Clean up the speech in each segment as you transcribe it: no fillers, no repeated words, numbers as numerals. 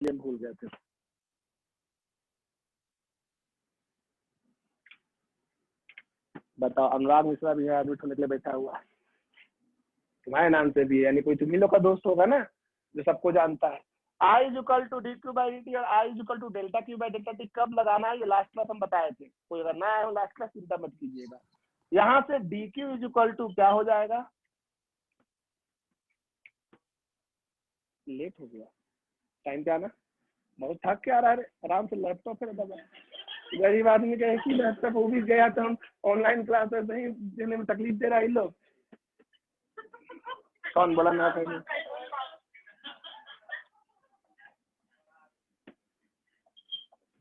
हम भूल गए थे। बताओ, अनुराग मिश्रा भी है एडमिट होने के लिए बैठा हुआ है, तुम्हारे नाम से भी है, यानी कोई तुम्ही लोग का दोस्त होगा ना जो सबको जानता है। I is equal to D Q by D T और I is equal to delta Q by delta T कब लगाना है, ये लास्ट क्लास हम बताए थे। कोई अगर ना आया हो लास्ट क्लास चिंता मत कीजिएगा। यहाँ से D Q is equal to क्या हो जाएगा, लेट हो गया, टाइम पे आना, बहुत थक के आ रहा है, आराम से लैपटॉप पे दबा। गरीब आदमी का एक ही लैपटॉप, वो भी गया तो हम ऑनलाइन क्लास नहीं देने में तकलीफ दे रहा है लोग। कौन बोला ना कहीं?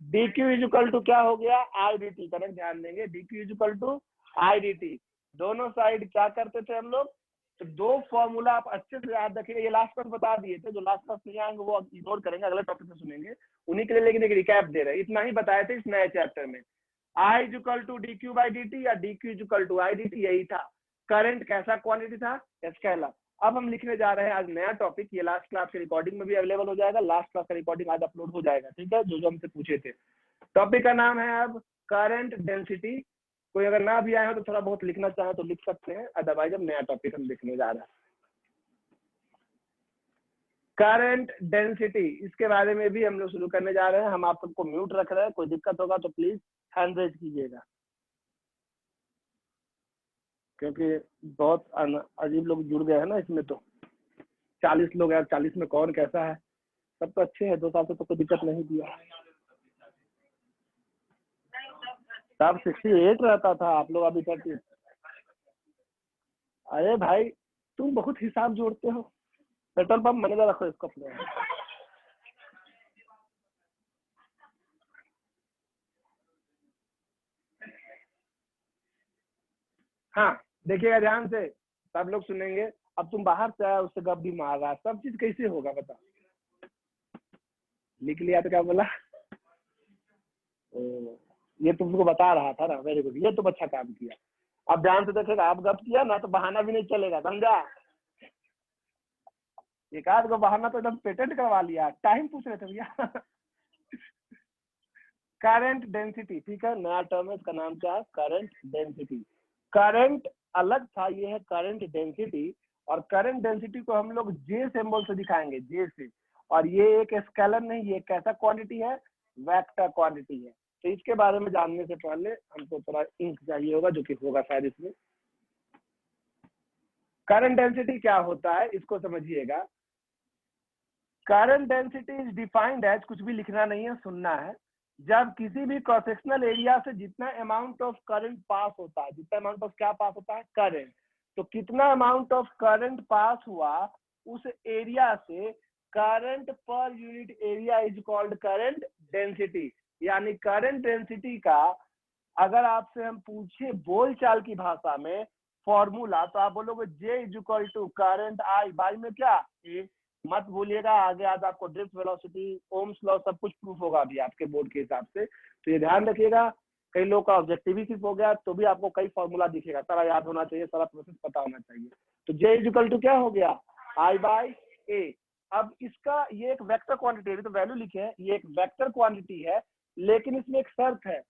D Q is equal to क्या हो गया, आई डी टी, करेक्ट, ध्यान देंगे, D Q is equal to I D T. दोनों साइड क्या करते थे हम लोग, तो दो फॉर्मूला आप अच्छे से याद रखिएगा, ये लास्ट क्लास बता दिए थे, जो लास्ट क्लास नहीं आएंगे वो इग्नोर करेंगे, अगले टॉपिक में सुनेंगे उन्हीं के लिए, लेकिन एक रिकैप दे रहे हैं, इतना ही बताए थे इस नए चैप्टर में। I is equal to D Q by D T या D Q is equal to I D T, यही था। करंट कैसा क्वांटिटी था, स्केलर। अब हम लिखने जा रहे हैं आज नया टॉपिक, ये लास्ट क्लास के रिकॉर्डिंग में भी अवेलेबल हो जाएगा, लास्ट क्लास का रिकॉर्डिंग आज अपलोड हो जाएगा, ठीक है, जो हमसे पूछे थे। टॉपिक का नाम है अब करंट डेंसिटी। कोई अगर ना भी आए हो तो थोड़ा बहुत लिखना चाहे तो लिख सकते हैं, अदरवाइज अब नया टॉपिक हम लिखने जा रहे हैं, करंट डेंसिटी। इसके बारे में भी हम लोग शुरू करने जा रहे हैं। हम आप सबको म्यूट रख रहे हैं, कोई दिक्कत होगा तो प्लीज हैंड रेज कीजिएगा, क्योंकि बहुत अजीब लोग जुड़ गए हैं ना इसमें, तो 40 लोग हैं, 40 में कौन कैसा है, सब तो अच्छे हैं, 2 साल से तो कोई दिक्कत नहीं दिया। तब 68 रहता था, आप लोग अभी 30। अरे भाई तुम बहुत हिसाब जोड़ते हो, पेट्रोल पंप मैनेजर रखो इसको अपने। हाँ देखिएगा ध्यान से, सब लोग सुनेंगे। अब तुम बाहर से आया, उससे गप भी मार रहा है, सब चीज कैसे होगा बता। लिख लिया तो क्या बोला, ये तुमको बता रहा था ना, वेरी गुड, ये तुम अच्छा काम किया। अब ध्यान से देखेगा, आप गप किया ना तो बहाना भी नहीं चलेगा, समझा। एक आध को बहाना तो एकदम पेटेंट करवा लिया। टाइम पूछ रहे थे भैया। करंट डेंसिटी, ठीक है, नया टर्म है, इसका नाम क्या है, करंट डेंसिटी। करंट अलग था, ये है करंट डेंसिटी। और करंट डेंसिटी को हम लोग जे सिंबल से दिखाएंगे, जे से। और ये एक स्केलर नहीं, ये कैसा क्वांटिटी है, वेक्टर क्वांटिटी है। तो इसके बारे में जानने से पहले हमको थोड़ा इंक चाहिए होगा, जो कि होगा शायद इसमें। करंट डेंसिटी क्या होता है इसको समझिएगा। Current density is defined as, कुछ भी लिखना नहीं है, सुनना है। जब किसी भी क्रॉस सेक्शनल एरिया से जितना अमाउंट ऑफ करंट पास होता है, जितना अमाउंट ऑफ क्या पास होता है, करंट, तो कितना अमाउंट ऑफ करंट पास हुआ उस एरिया से, करंट पर unit area is called current density. यानी करंट डेंसिटी का अगर आपसे हम पूछे बोलचाल की भाषा में फॉर्मूला, तो आप बोलोगे J is equal to current I by में क्या, ए। मत भूलिएगा, आगे आज आपको ड्रिफ्ट वेलोसिटी, ओम्स लॉ सब कुछ प्रूफ होगा अभी आपके बोर्ड के हिसाब से, तो ये ध्यान रखिएगा। कई लोग का ऑब्जेक्टिव ही सिर्फ हो गया तो भी आपको कई फॉर्मूला दिखेगा, सारा याद होना चाहिए, सारा प्रोसेस पता होना चाहिए। तो जे इज इक्वल टू क्या हो गया, आई बाई ए। अब इसका ये एक वेक्टर क्वांटिटी है, तो वैल्यू लिखे है, ये एक वेक्टर क्वांटिटी है, लेकिन इसमें एक शर्त है।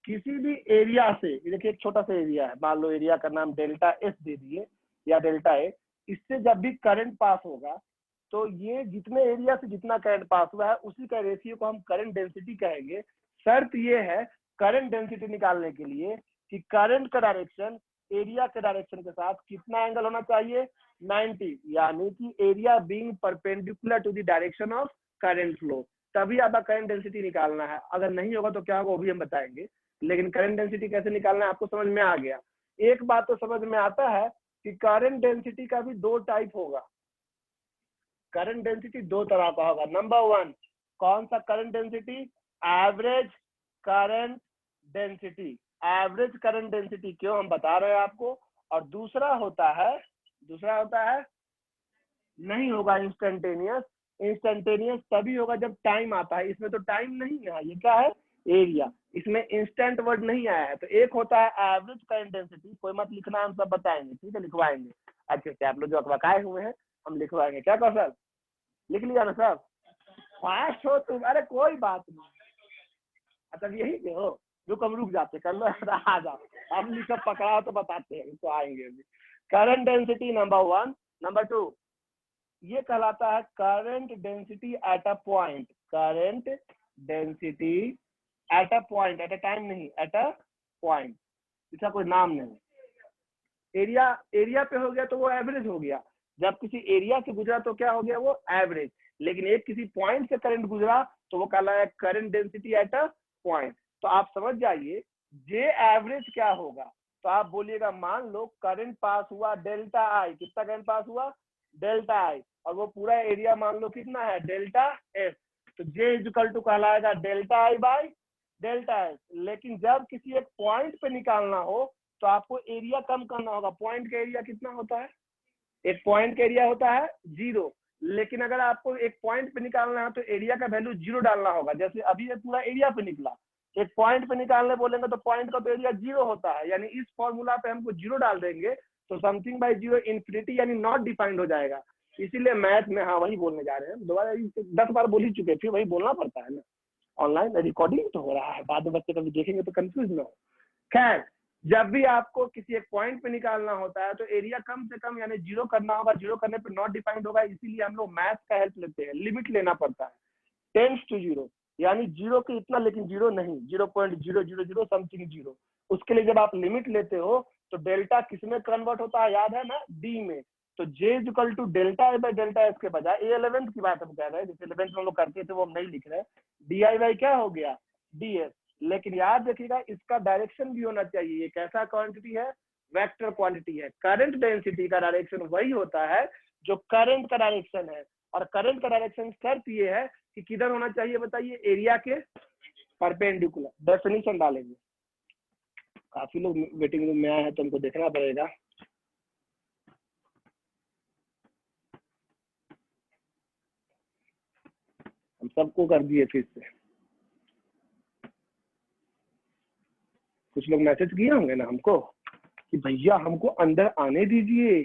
किसी भी एरिया से, देखिए एक छोटा सा एरिया है, मान लो एरिया का नाम डेल्टा एस दे दिए या डेल्टा ए, इससे जब भी करंट पास होगा तो ये जितने एरिया से जितना करंट पास हुआ है उसी का रेशियो को हम करंट डेंसिटी कहेंगे। शर्त ये है करंट डेंसिटी निकालने के लिए कि करंट का डायरेक्शन एरिया के डायरेक्शन के साथ कितना एंगल होना चाहिए, 90, यानी कि area being perpendicular to the direction of current flow, तभी आपका करंट डेंसिटी निकालना है। अगर नहीं होगा तो क्या होगा वो भी हम बताएंगे, लेकिन करंट डेंसिटी कैसे निकालना है आपको समझ में आ गया। एक बात तो समझ में आता है कि करंट डेंसिटी का भी 2 टाइप होगा। करंट डेंसिटी 2 तरह का होगा। नंबर 1, कौन सा current density, average current density. Average current density क्यों हम बता रहे हैं आपको। और दूसरा होता है नहीं होगा इंस्टेंटेनियस। इंस्टेंटेनियस तभी होगा जब टाइम आता है, इसमें तो टाइम नहीं है, ये क्या है, एरिया, इसमें इंस्टेंट वर्ड नहीं आया है। तो एक होता है एवरेज करंट डेंसिटी, कोई मत लिखना, हम सब बताएंगे, ठीक है, लिखवाएंगे अच्छे से। आप लोग जो अकबकाए हुए हैं हम लिखवाएंगे, क्या कौशल, लिख लिया ना सब। फास्ट हो तुम, अरे कोई बात नहीं। अच्छा यही पे हो, जो कम रुक जाते कर लो, आ जाओ। हम सब पकड़ा तो बताते हैं, तो आएंगे अभी। Current density number 1। नंबर 2 ये कहलाता है current density at a point. Current density at a point, at a time नहीं, एट अ पॉइंट, इसका कोई नाम नहीं। एरिया एरिया पे हो गया तो वो एवरेज हो गया, जब किसी एरिया से गुजरा तो क्या हो गया, वो एवरेज। लेकिन एक किसी पॉइंट से करंट गुजरा तो वो कहलाया current density at a point. तो आप समझ जाइए जे एवरेज क्या होगा। तो आप बोलिएगा मान लो करंट पास हुआ डेल्टा आई, कितना करंट पास हुआ, डेल्टा आई, और वो पूरा एरिया मान लो कितना है, डेल्टा एस। तो जे इक्वल टू कहलाएगा delta I by delta S. लेकिन जब किसी एक पॉइंट पे निकालना हो तो आपको एरिया कम करना होगा। पॉइंट का एरिया कितना होता है, एक पॉइंट का एरिया होता है 0। लेकिन अगर आपको एक पॉइंट पे निकालना है तो एरिया का वैल्यू 0 डालना होगा। जैसे अभी ये पूरा एरिया पे निकला, एक पॉइंट पे निकालने बोलेंगे तो पॉइंट का तो एरिया 0 होता है, यानी इस फॉर्मूला पे हमको 0 डाल देंगे तो समथिंग बाई 0 इन्फिनिटी यानी नॉट डिफाइंड हो जाएगा। इसीलिए मैथ में हाँ वही बोलने जा रहे हैं, दोबारा 10 बार बोल ही चुके, फिर वही बोलना पड़ता है ना। ऑनलाइन रिकॉर्डिंग तो हो रहा है, बाद में बच्चे कभी देखेंगे तो कंफ्यूज ना हो। खैर, जब भी आपको किसी एक पॉइंट पे निकालना होता है तो एरिया कम से कम यानी 0 करना होगा। 0 करने पे नॉट डिफाइंड होगा, इसीलिए हम लोग मैथ का हेल्प लेते हैं, लिमिट लेना पड़ता है। टेंस टू 0 यानी 0 के इतना, लेकिन 0 नहीं, 0.000 समथिंग 0। उसके लिए जब आप लिमिट लेते हो तो डेल्टा किसमें कन्वर्ट होता है, याद है ना, डी में। तो J equal to delta I by delta S के बजाय ए 11th की बात हम कह रहे हैं, जैसे 11th में हम लोग करते थे वो हम नहीं लिख रहे हैं, डी आई बाई क्या हो गया, डी एस। लेकिन याद रखिएगा इसका डायरेक्शन भी होना चाहिए। ये कैसा क्वांटिटी है, वेक्टर क्वांटिटी है। करंट डेंसिटी का डायरेक्शन वही होता है जो करंट का डायरेक्शन है, और करंट का डायरेक्शन शर्त ये है कि किधर होना चाहिए, बताइए, एरिया के परपेंडिकुलर। डेफिनेशन डालेंगे। काफी लोग वेटिंग रूम में आए हैं तो हमको देखना पड़ेगा। हम सबको कर दिए फिर से, कुछ लोग मैसेज किए होंगे ना हमको कि भैया हमको अंदर आने दीजिए,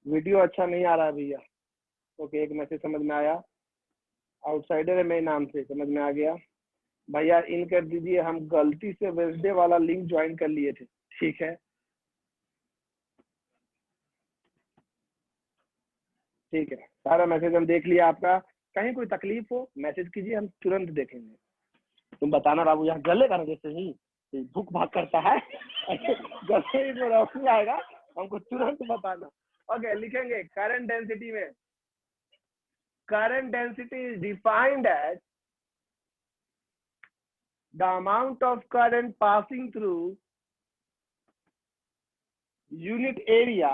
वीडियो अच्छा नहीं आ रहा है भैया। ओके, एक मैसेज समझ में आया, आउटसाइडर है मेरे नाम से, समझ में आ गया। भैया इन कर दीजिए, हम गलती से वेडनेसडे वाला लिंक ज्वाइन कर लिए थे। ठीक है, ठीक है, सारा मैसेज हम देख लिया आपका। कहीं कोई तकलीफ हो मैसेज कीजिए, हम तुरंत देखेंगे। तुम बताना बाबू, यहाँ गले का जैसे ही भूख भाग करता है गले में रोशनी आएगा, हमको तुरंत बताना। ओके, लिखेंगे करंट डेंसिटी में, current density is defined as the amount of current passing through unit area.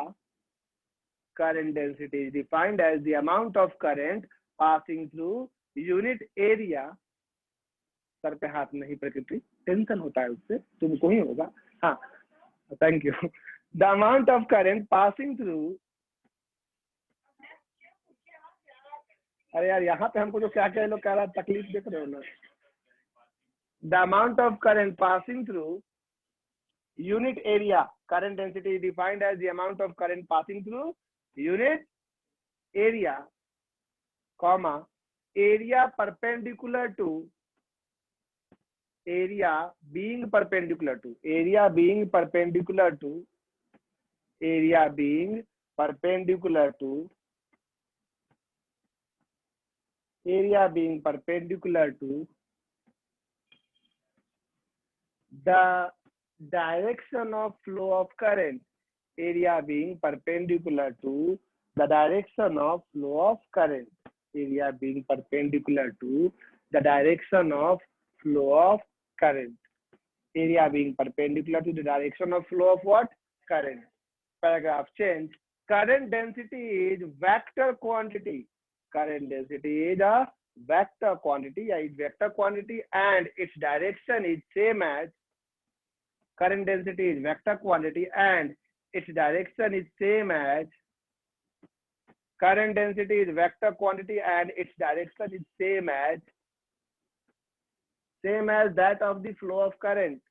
Current density is defined as the amount of current passing through unit area. Sir पे हाथ नहीं प्रकृति, टेंशन होता है उससे, तुमको ही होगा। हाँ, thank you. The amount of current passing through, अरे यार यहाँ पे हमको जो क्या क्या लोग कह रहा है, तकलीफ देख रहे हो ना। The amount of current passing through unit area. Current density is defined as the amount of current passing through unit area, comma, area perpendicular to, area being perpendicular to, area being perpendicular to, area being perpendicular to, area being perpendicular to the direction of flow of current, area being perpendicular to the direction of flow of current, area being perpendicular to the direction of flow of current, area being perpendicular to the direction of flow of what, current. Paragraph change. Current density is vector quantity. Current density is a vector quantity, vector quantity, and its direction is same as, current density is vector quantity and its direction is same as, current density is vector quantity and its direction is same as that of the flow of current,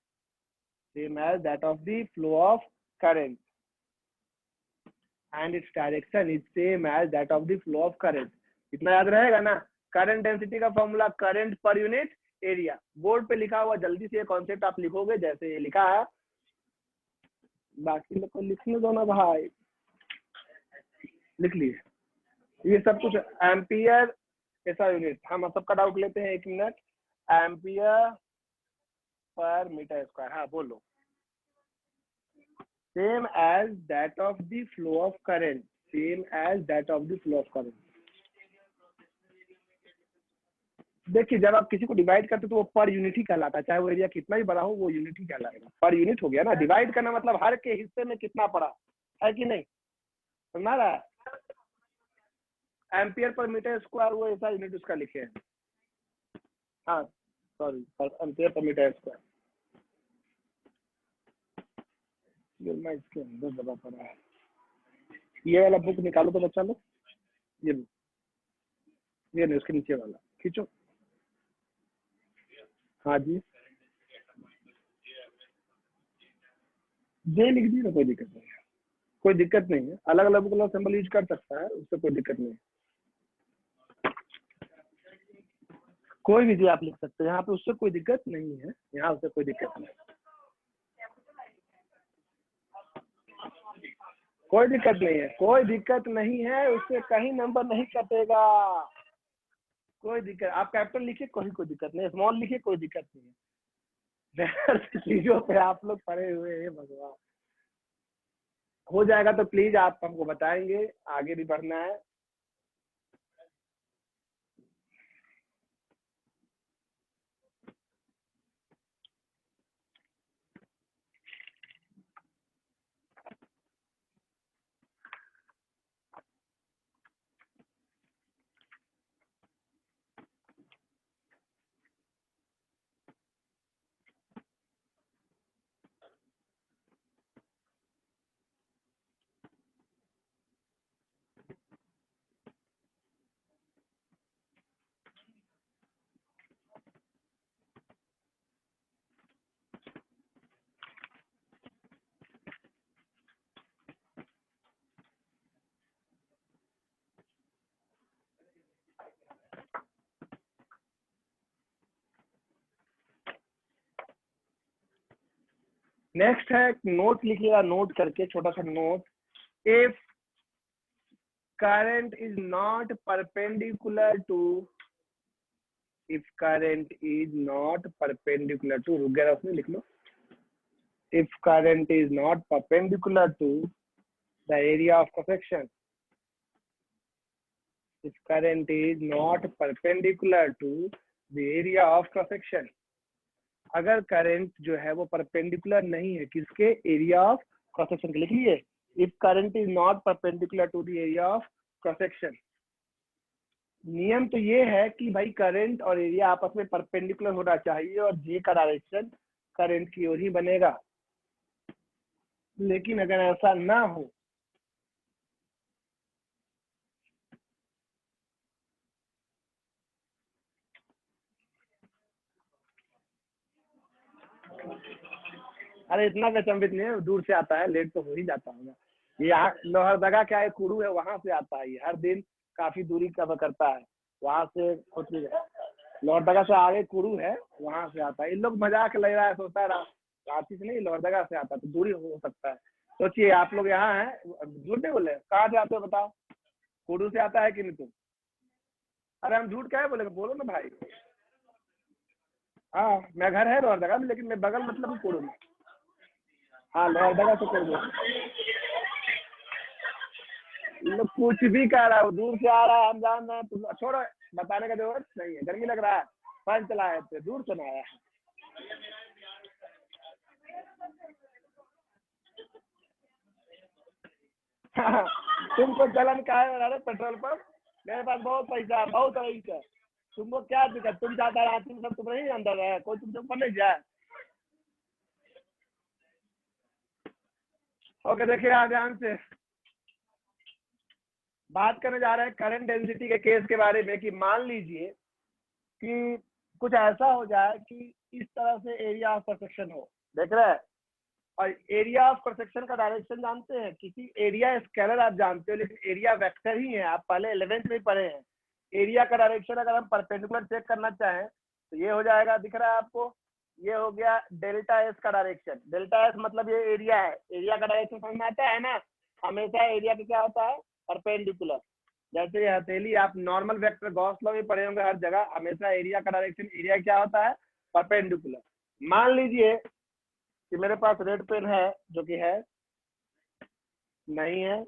same as that of the flow of current. And its direction is same as that of the flow of current. इतना याद रहेगा ना। Current density का formula current पर unit area. Board पे लिखा हुआ, जल्दी से ये कॉन्सेप्ट आप लिखोगे जैसे ये लिखा है, बाकी लोग को लिखने दो ना भाई, लिख लीजिए ये सब कुछ। एम्पियर ऐसा यूनिट, हम सबका डाउट लेते हैं, 1 मिनट। एम्पियर पर मीटर स्क्वायर, हाँ बोलो। Same as that of the flow of current, same as that of the flow of current. देखिए जब आप किसी को डिवाइड करते तो वो पर यूनिट ही कहलाता है, चाहे वो एरिया कितना ही बड़ा हो वो यूनिट ही कहलाएगा। पर यूनिट हो गया ना, डिवाइड करना मतलब हर के हिस्से में कितना पड़ा है कि नहीं, समझ रहा है। एम्पियर पर मीटर स्क्वायर वो ऐसा यूनिट उसका लिखे हैं, हाँ सॉरी, एम्पियर पर मीटर स्क्वायर। मैं इसके अंदर दबा पड़ा है, ये वाला बुक निकालो तो बच्चा लोग, ये नहीं उसके नीचे वाला खींचो। हाँ जी, जे लिख दी ना, कोई दिक्कत नहीं है, कोई दिक्कत नहीं है। अलग अलग बुक वाला सिंबल यूज कर सकता है, उससे कोई दिक्कत नहीं है। कोई भी जे आप लिख सकते हैं यहाँ पे, उससे कोई दिक्कत नहीं है, यहाँ उससे कोई दिक्कत नहीं, कोई दिक्कत नहीं है, कोई दिक्कत नहीं है, उससे कहीं नंबर नहीं कटेगा, कोई दिक्कत। आप कैपिटल लिखिए कोई दिक्कत नहीं, स्मॉल लिखिए कोई दिक्कत नहीं है। चीजों पे आप लोग पड़े हुए हैं भगवान। हो जाएगा तो प्लीज आप हमको बताएंगे, आगे भी बढ़ना है। नेक्स्ट है नोट लिखिएगा, नोट करके छोटा सा note. If current is not perpendicular to, if current is not perpendicular to, रुक गया उसमें, लिख लो। if current is not perpendicular to the area of cross section, if current is not perpendicular to the area of cross section, अगर current जो है वो perpendicular नहीं है किसके, एरिया ऑफ क्रॉस सेक्शन के, लिख लिए। If current is not perpendicular to the area of cross section, नियम तो ये है कि भाई करंट और एरिया आपस में परपेंडिकुलर होना चाहिए और जे का डायरेक्शन करंट की ओर ही बनेगा। लेकिन अगर ऐसा ना हो, अरे इतना अचंभित नहीं है, दूर से आता है, लेट तो हो ही जाता होगा। ये यहाँ लोहरदगा क्या है, कुड़ू है, वहां से आता है, हर दिन काफी दूरी कवर करता है, वहां से कुछ लोहरदगा से आगे कुड़ू है, वहां से आता है। इन लोग मजाक ले रहा है, सोचता है रांची से नहीं लोहरदगा से आता है, तो दूरी हो सकता है। सोचिए आप लोग यहाँ हैं, झूठ नहीं बोले, कहाँ से आते हो बताओ, कुड़ू से आता है कि नहीं तुम? अरे हम झूठ क्या है बोले, बोलो ना भाई। हाँ मैं घर है लोहरदगा में, लेकिन मैं बगल मतलब कुड़ू में। हाँ लोहरदगा से कुड़ू। लोग कुछ भी कह रहा है, दूर से आ रहा है, हम जान रहे हैं, तुम छोड़ो, बताने का जरूरत नहीं है, गर्मी लग रहा है, फैन चलाए थे, दूर से ना आया है। तुमको जलन का है पेट्रोल पंप, मेरे पास बहुत पैसा है, बहुत रईस है, तुमको क्या दिक्कत, तुम चाहता रात में सब तुम नहीं अंदर है, कोई तुमसे ऊपर नहीं जाए। ओके देखिए आप ध्यान से बात करने जा रहे हैं करंट डेंसिटी के केस के बारे में, कि मान लीजिए कि कुछ ऐसा हो जाए कि इस तरह से एरिया ऑफ क्रॉस सेक्शन हो, देख रहे हैं, और एरिया ऑफ क्रॉस सेक्शन का डायरेक्शन जानते हैं? किसी एरिया स्केलर आप जानते हो, लेकिन एरिया वेक्टर ही है, आप पहले 11th में पढ़े हैं। एरिया का डायरेक्शन अगर हम परपेंडिकुलर चेक करना चाहें तो ये हो जाएगा, दिख रहा है आपको, ये हो गया डेल्टा एस का डायरेक्शन। डेल्टा एस मतलब ये एरिया है, एरिया का डायरेक्शन समझ में आता है ना, हमेशा एरिया का क्या होता है, परपेंडिकुलर। जैसे ये हथेली, आप नॉर्मल वेक्टर गॉस लॉ में पढ़े होंगे हर जगह, हमेशा एरिया का डायरेक्शन, एरिया क्या होता है, परपेंडिकुलर। मान लीजिए कि मेरे पास रेड पेन है, जो कि है नहीं है,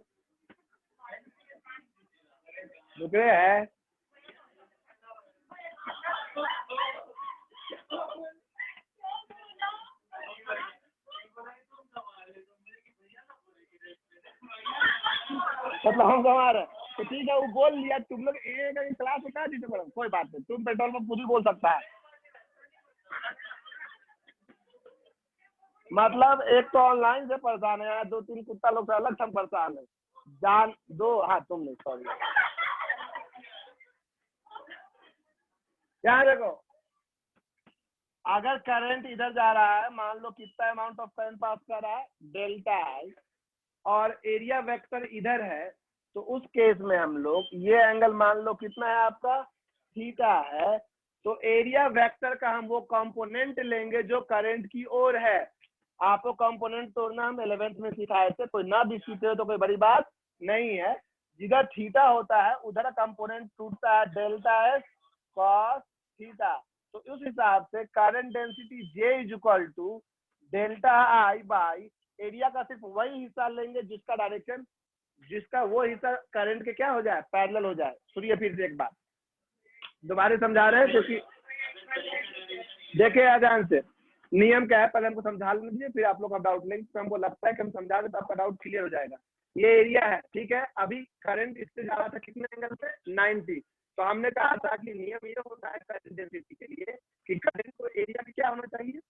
रुक रहे हैं, मतलब हम कमा रहे हैं तो ठीक है, वो बोल लिया, तुम लोग एक क्लास उठा दी तो कोई बात नहीं, तुम पेट्रोल पंप खुद ही बोल सकता है। मतलब एक तो ऑनलाइन से परेशान है, 2-3 कुत्ता लोग से अलग से हम परेशान है, जान दो। हाँ तुम नहीं, सॉरी। यहाँ देखो, अगर करंट इधर जा रहा है, मान लो कितना अमाउंट ऑफ करंट पास कर रहा है, डेल्टा आई, और एरिया वेक्टर इधर है, तो उस केस में हम लोग ये एंगल मान लो कितना है आपका, थीटा है, तो एरिया वेक्टर का हम वो कंपोनेंट लेंगे जो करंट की ओर है। आपको कंपोनेंट तोड़ना हम 11th में सिखाए थे, कोई ना भी सीखे हो तो कोई बड़ी बात नहीं है। जिधर थीटा होता है उधर कंपोनेंट टूटता है, डेल्टा एस कॉस थीटा। तो उस हिसाब से current density J is equal to delta I by area का सिर्फ वही हिस्सा लेंगे जिसका डायरेक्शन, जिसका वो हिस्सा करंट के क्या हो जाए, पैरेलल हो जाए। सुनिए फिर से एक बार, दोबारा समझा रहे हैं, क्योंकि देखिए अजान से नियम क्या है, पहले हमको समझा लेने दीजिए, फिर आप लोग का डाउट लेंगे, तो हमको लगता है कि हम समझा दें तो आपका डाउट क्लियर हो जाएगा। ये एरिया है, ठीक है, अभी करंट इससे जा रहा था कितने एंगल पे, 90। तो हमने कहा था कि नियम ये होता है करंट डेंसिटी के लिए कि करंट को एरिया में क्या होना चाहिए।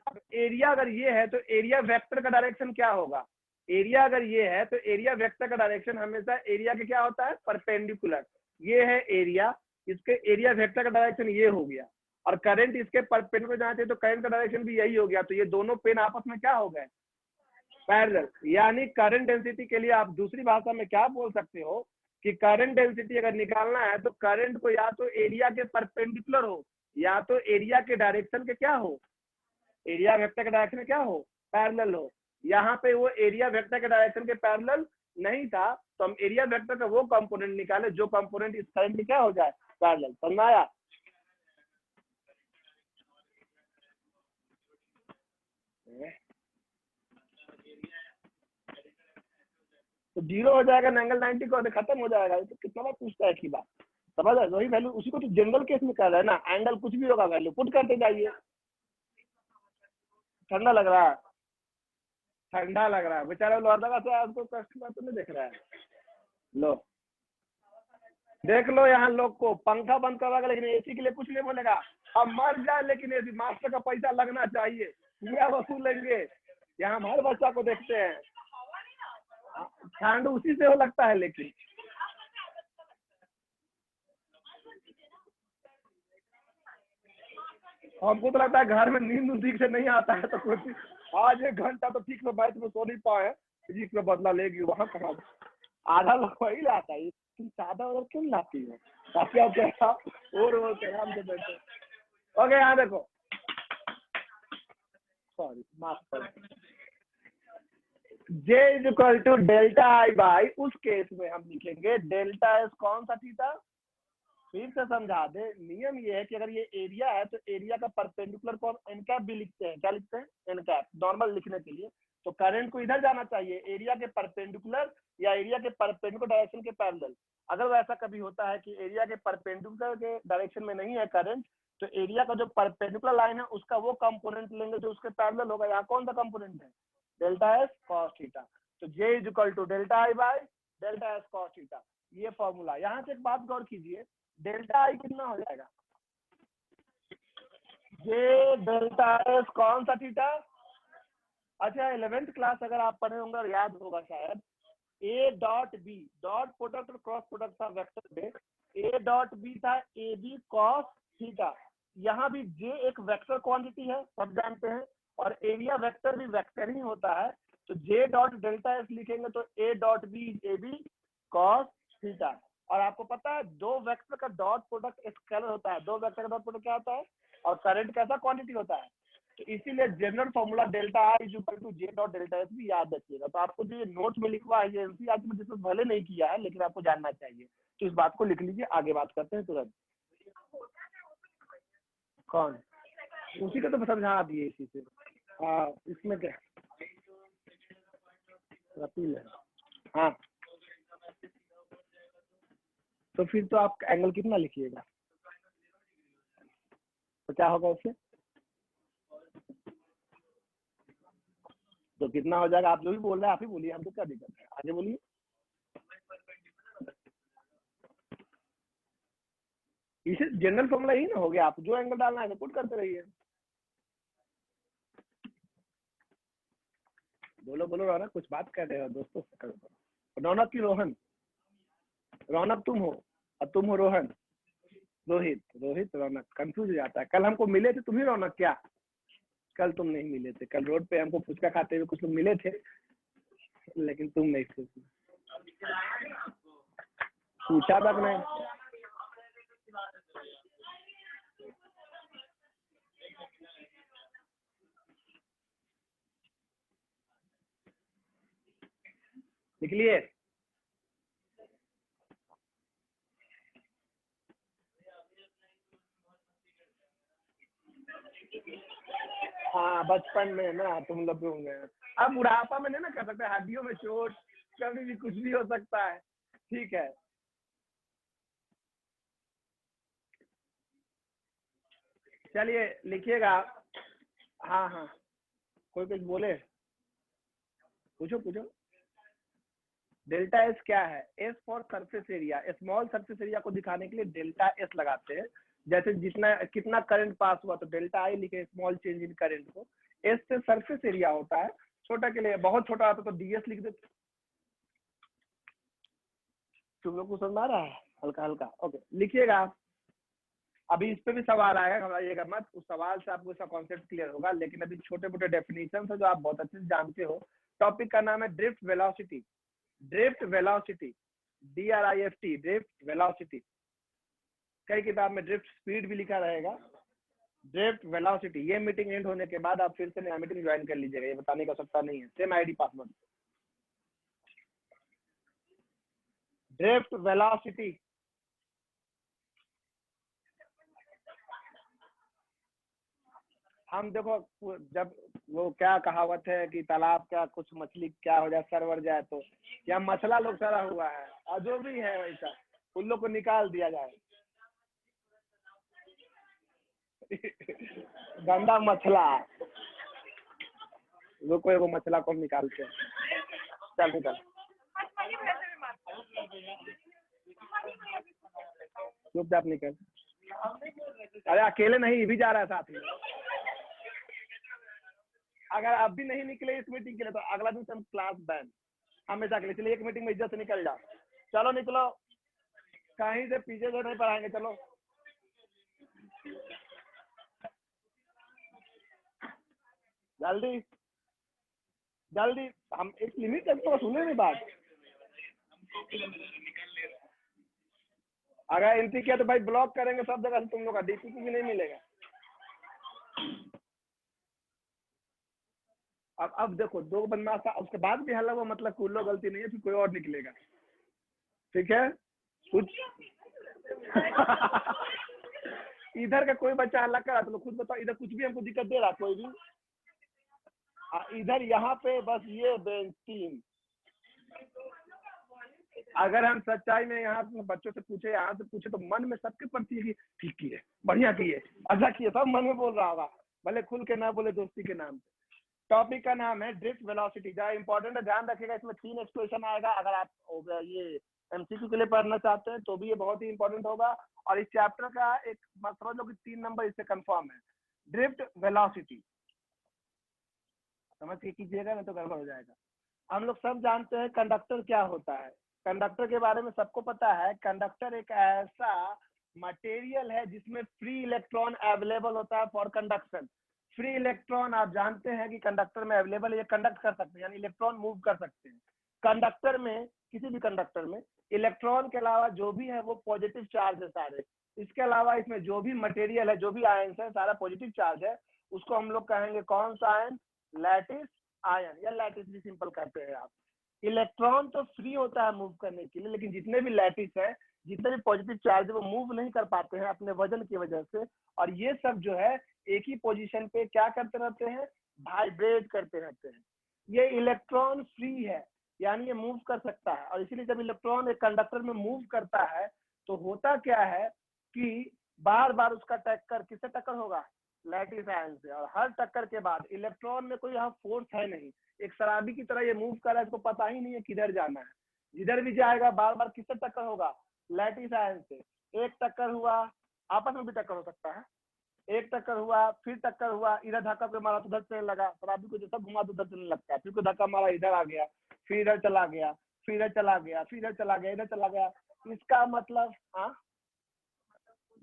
अब एरिया अगर ये है तो एरिया वेक्टर का डायरेक्शन क्या होगा, एरिया अगर ये है तो एरिया वेक्टर का डायरेक्शन हमेशा एरिया के क्या होता है, परपेंडिकुलर। ये है एरिया, इसके एरिया वेक्टर का डायरेक्शन ये हो गया, और करंट इसके परपेंडिकुलर जाना चाहिए, तो करंट का डायरेक्शन भी यही हो गया। तो ये दोनों पेन आपस में क्या हो गए, पैरेलल। यानी करंट डेंसिटी के लिए आप दूसरी भाषा में क्या बोल सकते हो कि करंट डेंसिटी अगर निकालना है तो करंट को या तो एरिया के परपेंडिकुलर हो या तो एरिया के डायरेक्शन के क्या हो, एरिया वेक्टर के डायरेक्शन में क्या हो, पैरेलल हो। यहाँ पे वो एरिया वेक्टर के डायरेक्शन के पैरेलल नहीं था, तो हम एरिया वेक्टर का वो कंपोनेंट निकाले जो कंपोनेंट इस करंट में क्या हो जाए, पैरेलल। समझ आया? तो 0 हो जाएगा, एंगल 90 को खत्म हो जाएगा। तो कितना बार पूछता है की बात, समझ आए? वही वैल्यू, उसी को तो जनरल केस में कर रहा है ना, एंगल कुछ भी होगा वैल्यू पुट करते जाइए। ठंडा लग रहा है, ठंडा लग रहा है, बेचारा लोहरदगा से आपको कस्टमर तो नहीं देख रहा है। लो देख लो यहाँ लोग को, पंखा बंद करवाएगा लेकिन एसी के लिए कुछ नहीं बोलेगा। हम मर जाए लेकिन एसी मास्टर का पैसा लगना चाहिए, पूरा वसूलेंगे। यहाँ हम हर बच्चा को देखते हैं, ठंड उसी से हो लगता है। लेकिन हमको तो लगता है घर में नींद ठीक से नहीं आता है, तो कोई आज 1 घंटा तो ठीक से बैठ में सो नहीं पाए, ठीक से बदला लेगी। वहाँ कहा आधा लोग वही लाता है, तुम चादर वादर क्यों लाती हो, ताकि आप कैसा और आराम से बैठो। ओके यहाँ देखो, सॉरी माफ करो, J is equal to delta I by, उस केस में हम लिखेंगे डेल्टा एस कौन सा थीटा। फिर से समझा दे, नियम ये है कि अगर ये एरिया है तो एरिया का परपेंडिकुलर को हम एन कैप भी लिखते हैं। क्या लिखते हैं, एन कैप, नॉर्मल लिखने के लिए। तो करंट को इधर जाना चाहिए, एरिया के परपेंडिकुलर या एरिया के परपेंडिकुलर डायरेक्शन के पैरेलल। अगर वैसा कभी होता है कि एरिया के परपेंडिकुलर के डायरेक्शन में नहीं है करंट, तो एरिया का जो परपेंडिकुलर लाइन है उसका वो कंपोनेंट लेंगे जो उसके पैरेलल होगा। यहाँ कौन सा कंपोनेंट है, डेल्टा एस कॉस थीटा। तो J is equal to delta I by delta S cos theta, ये फॉर्मूला। यहाँ से एक बात गौर कीजिए, डेल्टा आई कितना हो जाएगा, J डेल्टा एस कौन सा थीटा। अच्छा 11th क्लास अगर आप पढ़े होंगे और याद होगा शायद, A dot B, dot product और क्रॉस प्रोडक्ट था वेक्टर पे, ए डॉट बी था ए बी कॉस थीटा। यहाँ भी J एक वेक्टर क्वांटिटी है, सब जानते हैं, और एरिया वेक्टर भी वेक्टर ही होता है। तो जे डॉट डेल्टा एस लिखेंगे तो A dot B A B cos theta. और आपको पता है दो वेक्टर का डॉट प्रोडक्ट स्केलर होता है, दो वेक्टर का डॉट प्रोडक्ट क्या होता है, और करंट कैसा क्वांटिटी होता है। तो इसीलिए general formula delta R is equal to J dot delta S भी याद रखिएगा। तो आपको जो ये नोट में लिखवा है, ये एनसीईआरटी में जिसमें भले नहीं किया है लेकिन आपको जानना चाहिए, तो इस बात को लिख लीजिए। आगे बात करते हैं तुरंत। कौन उसी का तो समझा दिए इसी से। इसमें क्या रफील है। हाँ तो फिर तो आप एंगल कितना लिखिएगा, तो क्या होगा उससे, तो कितना हो जाएगा। आप जो भी बोल रहे हैं आप ही बोलिए, हमको क्या दिक्कत है, आगे बोलिए। इसे जनरल फॉर्मूला ही ना हो गया, आप जो एंगल डालना है पुट करते रहिए। बोलो बोलो रौनक, कुछ बात कर रहे हो दोस्तों से करो। रौनक की रोहन, रौनक तुम हो और तुम हो रोहन, रोहित, रोहित रौनक कंफ्यूज हो जाता है। कल हमको मिले थे तुम ही रौनक क्या, कल तुम नहीं मिले थे। कल रोड पे हमको फुचका खाते हुए कुछ लोग मिले थे लेकिन तुम नहीं थे, पूछा तक नहीं। निकलिए। हाँ बचपन में ना तुम लोग होंगे, अब बुढ़ापा में नहीं ना कर सकते, हड्डियों में चोट, कभी भी कुछ भी हो सकता है। ठीक है चलिए लिखिएगा। हाँ हाँ कोई कुछ बोले, पूछो पूछो। डेल्टा एस क्या है, S for surface area, small surface area को दिखाने के लिए डेल्टा एस लगाते हैं। जैसे जितना कितना करंट पास हुआ तो डेल्टा आई लिखे, स्मॉल चेंज इन करंट को। एस से सरफेस एरिया होता है, छोटा के लिए, बहुत छोटा होता तो डीएस लिख देते। तुम लोग को समझ आ रहा है, हल्का हल्का ओके लिखिएगा। अभी इस पे भी सवाल आएगा, घबराइएगा मत, उस सवाल से आपको इसका कॉन्सेप्ट क्लियर होगा। लेकिन अभी छोटे मोटे डेफिनेशन है जो आप बहुत अच्छे से जानते हो। टॉपिक का नाम है drift velocity. Drift velocity, DRIFT, drift velocity. कई किताब में ड्रिफ्ट स्पीड भी लिखा रहेगा, ड्रिफ्ट वेलोसिटी। ये मीटिंग एंड होने के बाद आप फिर से नया मीटिंग ज्वाइन कर लीजिएगा, ये बताने की आवश्यकता नहीं है, same ID password. Drift velocity, हम देखो जब वो क्या कहावत है कि तालाब का कुछ मछली क्या हो जाए, सरवर जाए, तो या मछला लोग सरा हुआ है, और जो भी है वैसा उन लोग को निकाल दिया जाए। गंदा मछला, वो कोई वो मछला को निकालते हैं। चल निकल, चुपचाप निकल। अरे अकेले नहीं, ये भी जा रहा है साथ में। अगर अब भी नहीं निकले इस मीटिंग के लिए तो अगला दिन हम क्लास बैन हमेशा के लिए। चलिए एक मीटिंग में इज्जत से निकल जाओ, चलो निकलो, कहीं से पीछे से नहीं पढ़ाएंगे, चलो। जल्दी जल्दी, हम एक लिमिट तक तो सुने नहीं बात। अगर एंट्री किया तो भाई ब्लॉक करेंगे सब जगह से तुम लोग का, डीपीपी भी नहीं मिलेगा। अब देखो दो बदमाश था, उसके बाद भी हल्ला हुआ, मतलब कुल्लो गलती नहीं है, फिर कोई और निकलेगा। ठीक है कुछ इधर का कोई बच्चा हल्ला करा तो खुद बताओ, इधर कुछ भी हमको दिक्कत दे रहा कोई भी। इधर यहाँ पे बस ये बेंच 3, अगर हम सच्चाई में यहाँ बच्चों से पूछे, यहाँ से पूछे, तो मन में सबके प्रति की ठीक किए, बढ़िया किए, अच्छा किए, सब मन में बोल रहा होगा, भले खुल के ना बोले दोस्ती के नाम पे। टॉपिक का नाम है ड्रिफ्ट वेलोसिटी। जरा इंपॉर्टेंट है, ध्यान रखिएगा, इसमें 3 एक्सप्रेशन आएगा। अगर आप ये एमसीक्यू के लिए पढ़ना चाहते हैं तो भी ये बहुत ही इंपॉर्टेंट होगा। और इस चैप्टर का एक समझ लो कि 3 नंबर इससे कंफर्म है, ड्रिफ्ट वेलोसिटी। समझ के कीजिएगा नहीं तो गड़बड़ हो जाएगा। हम लोग सब जानते हैं कंडक्टर क्या होता है, कंडक्टर के बारे में सबको पता है। कंडक्टर एक ऐसा मटेरियल है जिसमें फ्री इलेक्ट्रॉन अवेलेबल होता है फॉर कंडक्शन। फ्री इलेक्ट्रॉन आप जानते हैं कि कंडक्टर में अवेलेबल है, ये कंडक्ट कर सकते हैं, यानी इलेक्ट्रॉन मूव कर सकते हैं। कंडक्टर में, किसी भी कंडक्टर में इलेक्ट्रॉन के अलावा जो भी है वो पॉजिटिव चार्ज है सारे। इसके अलावा इसमें जो भी मटेरियल है, जो भी आयंस है, सारा पॉजिटिव चार्ज है। उसको हम लोग कहेंगे कौन सा आयन? लैटिस आयन, या लैटिस भी सिंपल कहते हैं आप। इलेक्ट्रॉन तो फ्री होता है मूव करने के लिए, लेकिन जितने भी लैटिस है, जितने भी पॉजिटिव चार्ज है, वो मूव नहीं कर पाते हैं अपने वजन की वजह से। और ये सब जो है एक ही पोजीशन पे क्या करते रहते हैं? वाइब्रेट करते रहते हैं। ये इलेक्ट्रॉन फ्री है, यानी ये मूव कर सकता है। और इसीलिए जब इलेक्ट्रॉन एक कंडक्टर में मूव करता है तो होता क्या है कि बार बार उसका टक्कर किससे टक्कर होगा? लैटिस आयन से। और हर टक्कर के बाद इलेक्ट्रॉन में कोई यहाँ फोर्स है नहीं, एक शराबी की तरह ये मूव कर रहा है, इसको पता ही नहीं है किधर जाना है। जिधर भी जाएगा बार बार किससे टक्कर होगा? लैटिस आयन से। एक टक्कर हुआ, आपस में भी टक्कर हो सकता है, एक टक्कर हुआ, फिर टक्कर हुआ, इधर धक्का पे मारा तो उधर चलने लगा, शराबी को जैसा घुमा तो उधर चलने लगता है, फिर कोई धक्का मारा इधर आ गया, फिर इधर चला गया, फिर इधर चला गया, फिर इधर चला गया, इधर चला गया। इसका मतलब हाँ,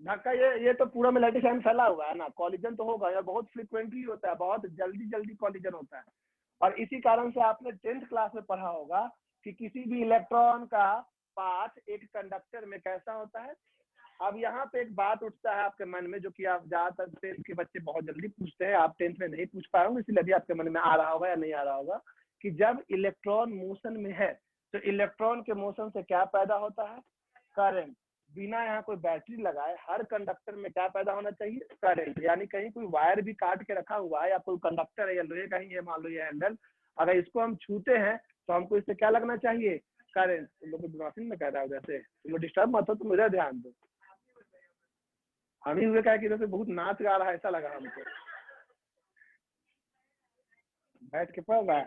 धक्का ये तो पूरा में लैटिस आयन फैला हुआ है ना, कॉलिजन तो होगा, यह बहुत फ्रिक्वेंटली होता है, बहुत जल्दी जल्दी कॉलिजन होता है। और इसी कारण से आपने 10th क्लास में पढ़ा होगा कि किसी भी इलेक्ट्रॉन का पाथ एक कंडक्टर में कैसा होता है। अब यहाँ पे एक बात उठता है आपके मन में, जो कि आप ज्यादातर 10th के बच्चे बहुत जल्दी पूछते हैं, आप 10th में नहीं पूछ पाए होंगे, इसलिए अभी आपके मन में आ रहा होगा या नहीं आ रहा होगा, कि जब इलेक्ट्रॉन मोशन में है तो इलेक्ट्रॉन के मोशन से क्या पैदा होता है? करंट। बिना यहाँ कोई बैटरी लगाए हर कंडक्टर में क्या पैदा होना चाहिए? करंट। यानी कहीं कोई वायर भी काट के रखा हुआ है, या कोई कंडक्टर है या लोहे का ही है, मान लो ये हैंडल, अगर इसको हम छूते हैं तो हमको इससे क्या लगना चाहिए? करंट। तुम लोग मशीन में कह रहा है जैसे, तुम लोग डिस्टर्ब मत हो, तुम मुझे ध्यान दो। हम ही हुए क्या कि जैसे बहुत नाच गा रहा है ऐसा लगा हमको, बैठ के पढ़ रहा है।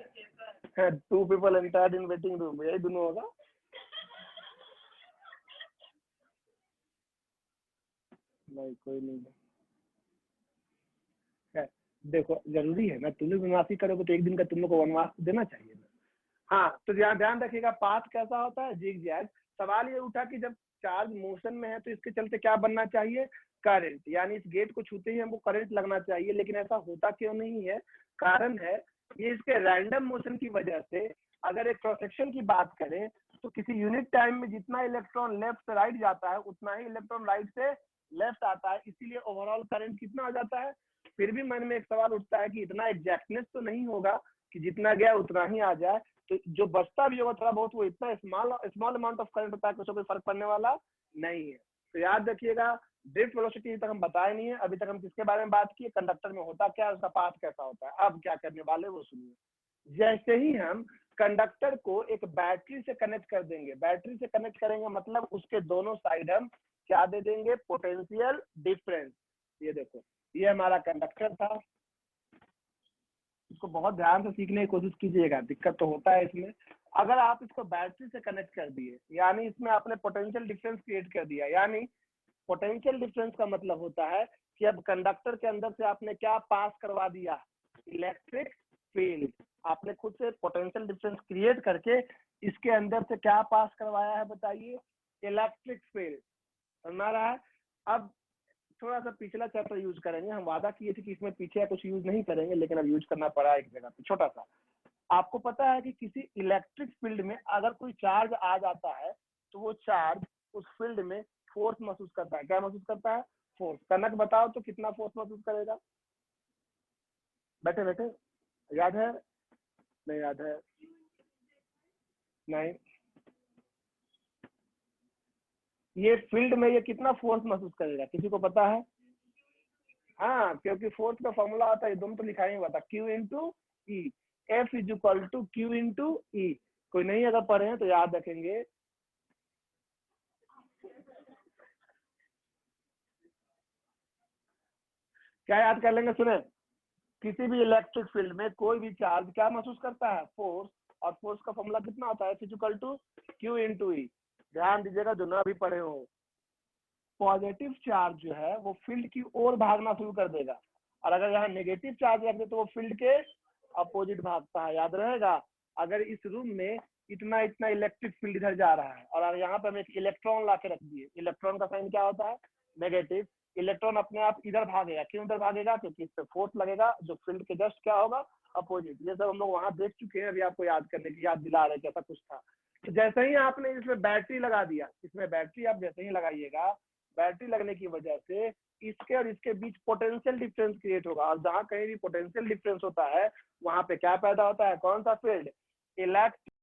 2 people entered in waiting room, यही दोनों होगा। नहीं कोई नहीं है। देखो जरूरी है ना, तुम लोग वनवासी करोगे तो एक दिन का तुम लोग को वनवास देना चाहिए ना। हाँ, तो ध्यान रखिएगा, पाथ कैसा होता है? Zig zag. सवाल ये उठा कि जब चार्ज मोशन में है तो इसके चलते क्या बनना चाहिए? करंट। यानी इस गेट को छूते ही हमको करंट लगना चाहिए, लेकिन ऐसा होता क्यों नहीं है? कारण है ये इसके रैंडम मोशन की वजह से। अगर एक क्रॉस सेक्शन की बात करें तो किसी यूनिट टाइम में जितना इलेक्ट्रॉन लेफ्ट से राइट जाता है उतना ही इलेक्ट्रॉन राइट से लेफ्ट आता है, इसीलिए ओवरऑल करंट कितना हो जाता है? फिर भी मन में एक सवाल उठता है कि इतना एग्जैक्टनेस तो नहीं होगा कि जितना गया उतना ही आ जाए, तो जो बचता भी होगा थोड़ा बहुत वो इतना स्मॉल अमाउंट ऑफ करंट होता है कि उसको कोई फर्क पड़ने वाला नहीं है। तो याद रखिएगा, ड्रिफ्ट वेलोसिटी तक हम बताए नहीं है, अभी तक हम किसके बारे में बात किए? कंडक्टर में होता क्या है, उसका पाथ कैसा होता है। अब क्या करने वाले वो सुनिए। जैसे ही हम कंडक्टर को एक बैटरी से कनेक्ट कर देंगे, बैटरी से कनेक्ट करेंगे मतलब उसके दोनों साइड हम क्या दे देंगे? Potential difference. ये देखो, ये हमारा कंडक्टर था, इसको बहुत ध्यान से सीखने की कोशिश कीजिएगा, दिक्कत तो होता है इसमें। अगर आप इसको बैटरी से कनेक्ट कर दिए, यानी इसमें आपने पोटेंशियल डिफरेंस क्रिएट कर दिया। यानी पोटेंशियल डिफरेंस का मतलब होता है कि अब कंडक्टर के अंदर से आपने क्या पास करवा दिया? Electric field. आपने खुद से पोटेंशियल डिफरेंस क्रिएट करके इसके अंदर से क्या पास करवाया है? बताइए, इलेक्ट्रिक फील्ड। समझ आ रहा है? अब थोड़ा सा पिछला चैप्टर यूज करेंगे, हम वादा किए थे कि इसमें पीछे कुछ यूज नहीं करेंगे, लेकिन अब यूज करना पड़ा एक जगह पे छोटा सा। आपको पता है कि किसी इलेक्ट्रिक फील्ड में अगर कोई चार्ज आ जाता है तो वो चार्ज उस फील्ड में फोर्स महसूस करता है। क्या महसूस करता है? फोर्स। कनक बताओ तो कितना फोर्स महसूस करेगा? बैठे बैठे याद है? नहीं याद है? नहीं। ये फील्ड में ये कितना फोर्स महसूस करेगा, किसी को पता है? हाँ, क्योंकि फोर्स का फॉर्मूला आता है, तुम तो लिखा ही हुआ था, Q into E. F is equal to Q into E. कोई नहीं अगर पढ़े हैं तो याद रखेंगे। क्या याद कर लेंगे? सुने, किसी भी इलेक्ट्रिक फील्ड में कोई भी चार्ज क्या महसूस करता है? फोर्स। और फोर्स का फॉर्मूला कितना होता है? F is equal to Q into E. ध्यान दीजिएगा जो ना भी पढ़े हो, पॉजिटिव चार्ज जो है वो फील्ड की ओर भागना शुरू कर देगा, और अगर यहाँ नेगेटिव चार्ज रख दे तो वो फील्ड के अपोजिट भागता है। याद रहेगा? अगर इस रूम में इतना इतना इलेक्ट्रिक फील्ड इधर जा रहा है और अगर यहाँ पे हम एक इलेक्ट्रॉन ला के रख दिए, इलेक्ट्रॉन का साइन क्या होता है? नेगेटिव। इलेक्ट्रॉन अपने आप इधर भागेगा। क्यों इधर भागेगा? क्योंकि इस पे फोर्स लगेगा जो फील्ड के जस्ट क्या होगा, अपोजिट। ये सब हम लोग वहां देख चुके हैं, अभी आपको याद करने की याद दिला रहे जैसा कुछ था। तो जैसे ही आपने इसमें बैटरी लगा दिया, इसमें बैटरी आप जैसे ही लगाइएगा, बैटरी लगने की वजह से इसके और इसके बीच पोटेंशियल डिफरेंस क्रिएट होगा, और जहां कहीं भी पोटेंशियल डिफरेंस होता है वहां पे क्या पैदा होता है, कौन सा फील्ड? इलेक्ट्रिक